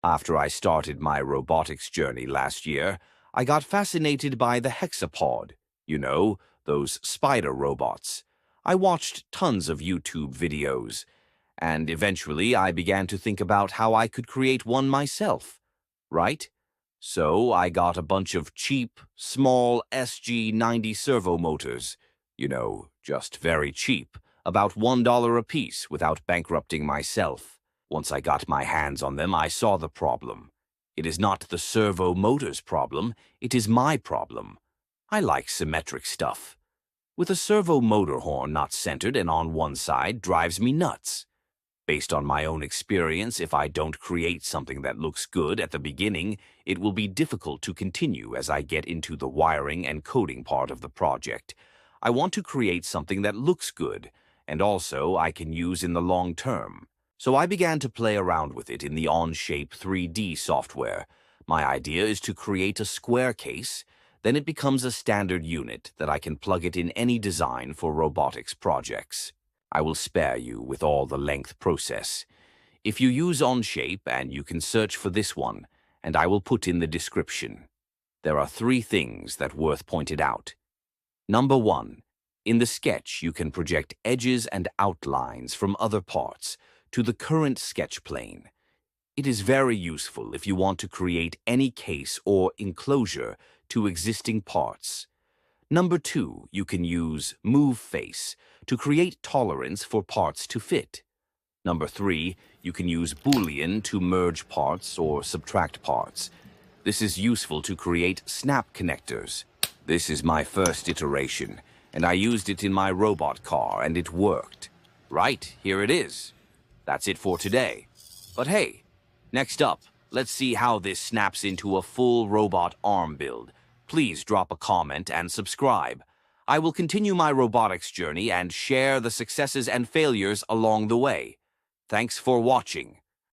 After I started my robotics journey last year, I got fascinated by the hexapod, those spider robots. I watched tons of YouTube videos, and eventually I began to think about how I could create one myself, right? So I got a bunch of cheap, small SG90 servo motors, just very cheap, about $1 a piece without bankrupting myself. Once I got my hands on them, I saw the problem. It is not the servo motor's problem, it is my problem. I like symmetric stuff. With a servo motor horn not centered and on one side drives me nuts. Based on my own experience, if I don't create something that looks good at the beginning, it will be difficult to continue as I get into the wiring and coding part of the project. I want to create something that looks good, and also I can use in the long term. So I began to play around with it in the Onshape 3D software. My idea is to create a square case, then it becomes a standard unit that I can plug it in any design for robotics projects. I will spare you with all the length process. If you use Onshape, and you can search for this one, and I will put in the description. There are 3 things that worth pointed out. Number 1. In the sketch, you can project edges and outlines from other parts to the current sketch plane. It is very useful if you want to create any case or enclosure to existing parts. Number 2, you can use Move Face to create tolerance for parts to fit. Number 3, you can use Boolean to merge parts or subtract parts. This is useful to create snap connectors. This is my first iteration, and I used it in my robot car, and it worked. Right, here it is. That's it for today. But hey, next up, let's see how this snaps into a full robot arm build. Please drop a comment and subscribe. I will continue my robotics journey and share the successes and failures along the way. Thanks for watching.